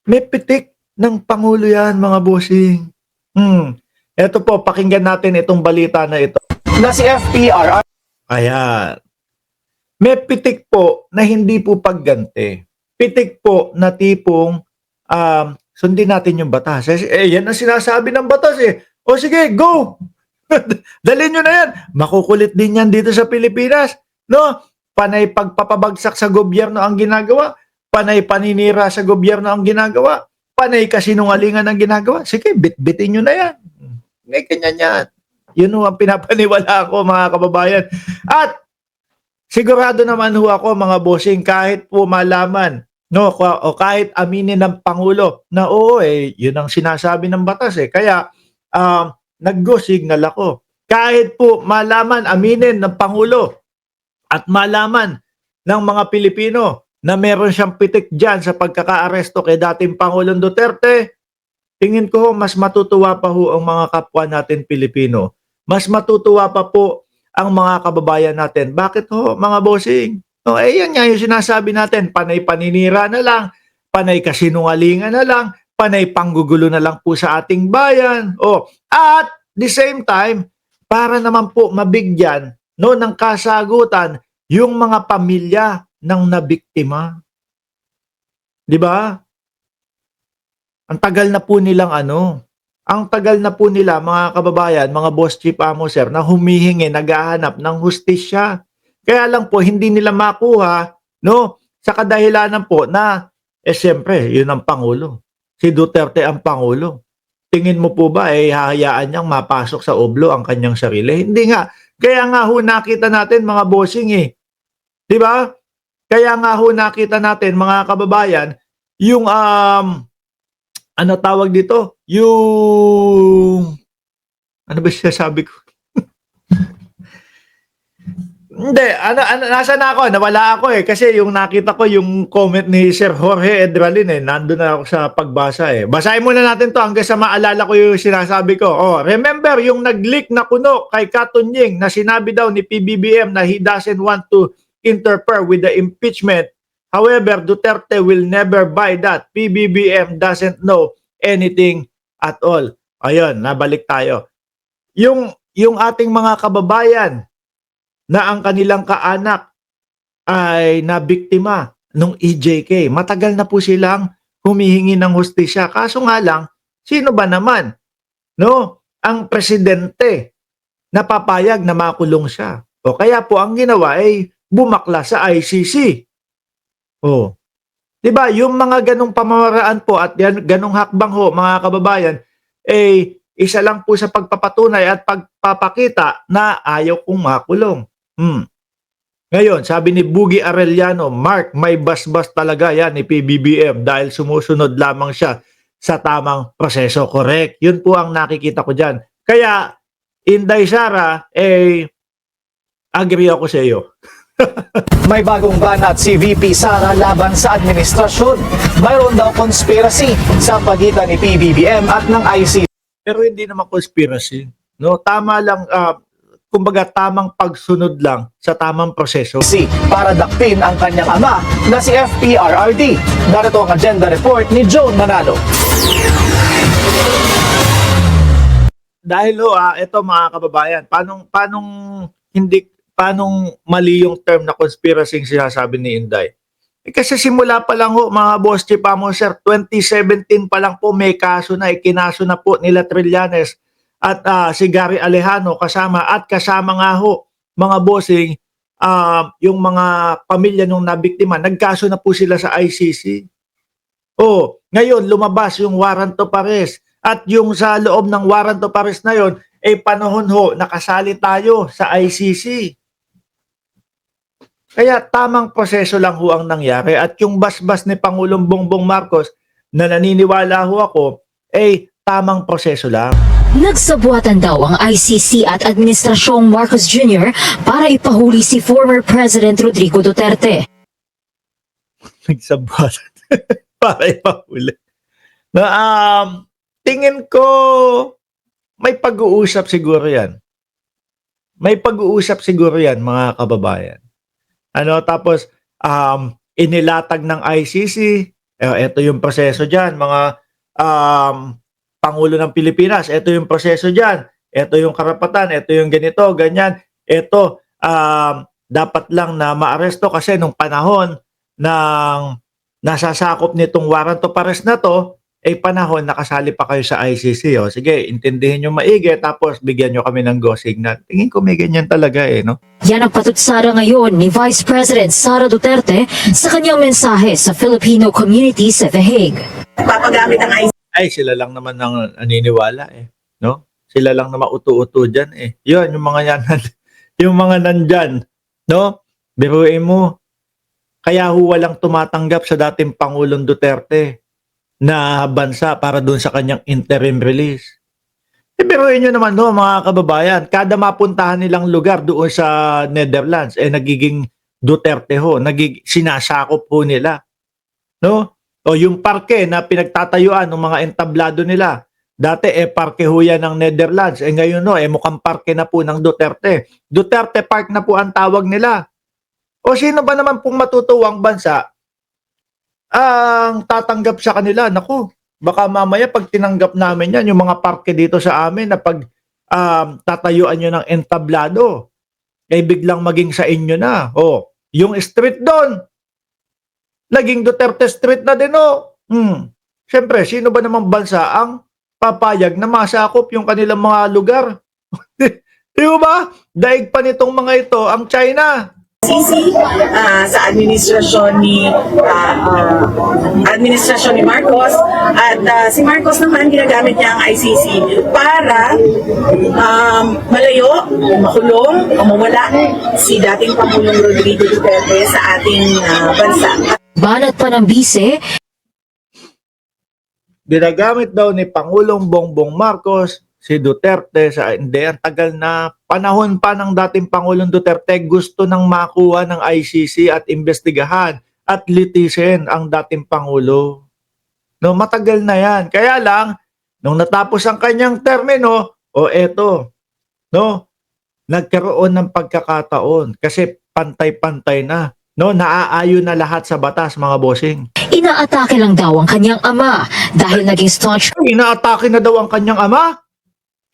May pitik ng pangulo 'yan, mga bossing. Eto po, pakinggan natin itong balita na ito. Na si FPRR Ayan. May pitik po na hindi po pagganti. Pitik po na tipong, sundin natin yung batas. Yan ang sinasabi ng batas, eh. O sige, go! Dalhin niyo na yan. Makukulit din yan dito sa Pilipinas, 'no? Panay pagpapabagsak sa gobyerno ang ginagawa, panay paninira sa gobyerno ang ginagawa, panay kasinungalingan ang ginagawa. Sige, bitbitin niyo na yan. May ganyan yan. Yun ho ang pinapaniwala ko, mga kababayan. At sigurado naman ho ako, mga bossing, kahit po malaman, no, o kahit aminin ng Pangulo na oo, yun ang sinasabi ng batas, eh. Kaya, nag-go signal ako. Kahit po malaman, aminin ng Pangulo at malaman ng mga Pilipino na meron siyang pitik dyan sa pagkakaaresto kay dating Pangulong Duterte, tingin ko mas matutuwa pa ho ang mga kapwa natin Pilipino. Mas matutuwa pa po ang mga kababayan natin. Bakit ho, mga bossing? O, yan nga yung sinasabi natin, panay paninira na lang, panay kasinungalingan na lang, panay panggugulo na lang po sa ating bayan. O, at the same time, para naman po mabigyan, no, ng kasagutan yung mga pamilya ng nabiktima. 'Di ba? Ang tagal na po nilang ang tagal na po nila, mga kababayan, mga boss chief amo sir, na humihingi, naghahanap ng hustisya. Kaya lang po hindi nila makuha, no, sa kadahilanan po na siyempre, yun ang pangulo. Si Duterte ang pangulo. Tingin mo po ba hahayaan niyang mapasok sa oblo ang kanyang sarili? Hindi nga. Kaya nga ho nakita natin, mga bossing, 'di ba? Kaya nga ho nakita natin, mga kababayan, yung ano tawag dito? Yung ano ba sinasabi ko? Hindi, nasaan na ako? Nawala ako, kasi yung nakita ko yung comment ni Sir Jorge Edralin, nandun na ako sa pagbasa, Basahin muna natin to hanggang sa maalala ko yung sinasabi ko. Remember yung nag-leak na kuno kay Katunying na sinabi daw ni PBBM na he doesn't want to interfere with the impeachment. However, Duterte will never buy that. PBBM doesn't know anything at all. Ayun, nabalik tayo. Yung ating mga kababayan na ang kanilang kaanak ay nabiktima nung EJK. Matagal na po silang humihingi ng hustisya. Kaso nga lang, sino ba naman, no, ang presidente na papayag na makulong siya? O kaya po ang ginawa ay bumakla sa ICC. O, 'di ba? Yung mga ganong pamamaraan po at ganong hakbang ho, mga kababayan, isa lang po sa pagpapatunay at pagpapakita na ayaw kong makulong. Ngayon, sabi ni Buggy Arellano, Mark, may basbas talaga yan ni PBBM dahil sumusunod lamang siya sa tamang proseso. Correct. Yun po ang nakikita ko dyan. Kaya, Inday Sara, agree ako sa iyo. may bagong banat si VP Sara laban sa administrasyon. Mayroon daw conspiracy sa pagitan ni PBBM at ng ICC. Pero hindi naman conspiracy. No? Tama lang, kumbaga tamang pagsunod lang sa tamang proseso. Para dakpin ang kanyang ama na si FPRRD. Narito ang agenda report ni Joan Manalo. Dahil ito, mga kababayan, paanong mali yung term na conspiracy yung sinasabi ni Inday? Kasi simula pa lang ho, mga boss chief amo sir, 2017 pa lang po may kaso na, ikinaso na po nila Trillanes at si Gary Alejano kasama nga ho, mga bossing, yung mga pamilya nung nabiktima, nagkaso na po sila sa ICC. Ngayon lumabas yung warrant of arrest at yung sa loob ng warrant of arrest na yon panahon ho nakasali tayo sa ICC. Kaya tamang proseso lang ho ang nangyari at yung basbas ni Pangulong Bongbong Marcos na naniniwala ho ako tamang proseso lang. Nagsabuatan daw ang ICC at Administrasyong Marcos Jr. para ipahuli si former President Rodrigo Duterte. Nagsabuatan para ipahuli. Tingin ko may pag-uusap siguro yan. May pag-uusap siguro yan, mga kababayan. Tapos inilatag ng ICC Ito yung proseso dyan, mga Pangulo ng Pilipinas. Ito yung proseso dyan. Ito yung karapatan. Ito yung ganito, ganyan. Ito, dapat lang na maaresto kasi nung panahon ng nasasakop nitong warrant of arrest na to, panahon nakasali pa kayo sa ICC. O, sige, intindihin nyo maigi, tapos bigyan nyo kami ng go signal. Tingin ko may ganyan talaga no? Yan ang patutsara ngayon ni Vice President Sara Duterte sa kanyang mensahe sa Filipino community sa The Hague. Papagamit ang ICC. Ay, sila lang naman ang naniniwala no? Sila lang na mauto-uto dyan Yun, yung mga yan, yung mga nandyan, no? Biruin mo, kaya walang tumatanggap sa dating Pangulong Duterte na bansa para doon sa kanyang interim release. Biruin nyo naman mga kababayan, kada mapuntahan nilang lugar doon sa Netherlands, nagiging Duterte sinasakop ho nila. No? O yung parke na pinagtatayuan ng mga entablado nila. Dati parke ho yan ng Netherlands. Ngayon mukhang parke na po ng Duterte. Duterte Park na po ang tawag nila. O sino ba naman pong matutuwang bansa ang tatanggap sa kanila? Naku, baka mamaya pag tinanggap namin yan, yung mga parke dito sa amin na pag tatayuan nyo ng entablado, biglang maging sa inyo na. O, yung street doon, naging Duterte Street na din Siyempre, sino ba namang bansa ang papayag na masakop yung kanilang mga lugar? Di ba? Daig pa nitong mga ito ang China. Sa administrasyon ni Marcos at si Marcos naman ginagamit niya ang ICC para malayo, makulong o mawala si dating Pangulong Rodrigo Duterte sa ating bansa. Banat pa ng bise, Ginagamit daw ni Pangulong Bongbong Marcos si Duterte ang tagal na panahon pa ng dating Pangulong Duterte gusto nang makuha ng ICC at imbestigahan at litisin ang dating Pangulo. No, matagal na yan. Kaya lang, nung natapos ang kanyang termino, nagkaroon ng pagkakataon kasi pantay-pantay na. No, naaayon na lahat sa batas, mga bossing. inaatake lang daw ang kanyang ama dahil naging staunch Inaatake na daw ang kanyang ama?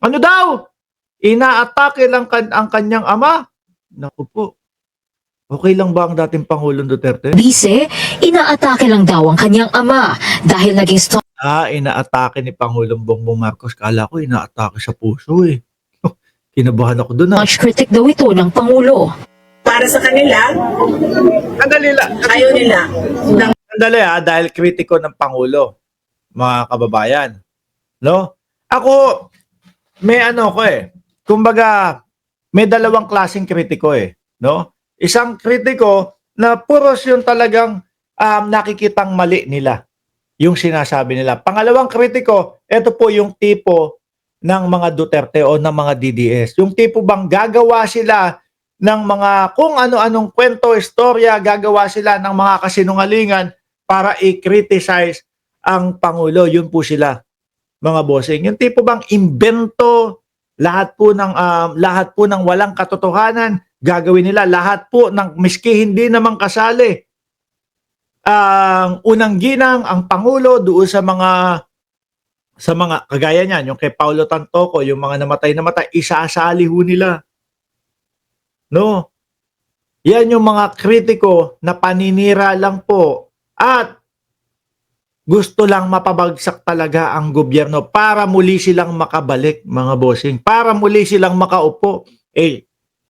Ano daw? Inaatake lang ang kanyang ama? Naku po. Okay lang ba ang dating Pangulong Duterte? bise, inaatake lang daw ang kanyang ama dahil naging staunch Inaatake ni Pangulong Bongbong Marcos. Kala ko inaatake sa puso Kinabahan ako doon critic daw ito ng Pangulo. Para sa kanila, Sandali lang. ayaw nila ng Sandali dahil kritiko ng Pangulo, mga kababayan. No? Ako, may kumbaga, may dalawang klaseng kritiko no? Isang kritiko na puros yung talagang nakikitang mali nila, yung sinasabi nila. Pangalawang kritiko, ito po yung tipo ng mga Duterte o ng mga DDS. Yung tipo bang gagawa sila ng mga kung ano-anong kwento, istorya, gagawa sila ng mga kasinungalingan para i-criticize ang Pangulo. Yun po sila, mga bossing. Yung tipo bang imbento, lahat po ng walang katotohanan, gagawin nila. Lahat po ng miski hindi naman kasali. Ang unang ginang, ang Pangulo, doon sa mga kagaya niyan, yung kay Paulo Tantoco, yung mga namatay, isasali ho nila. No? Yan yung mga kritiko na paninira lang po at gusto lang mapabagsak talaga ang gobyerno para muli silang makabalik, mga bossing. Para muli silang makaupo.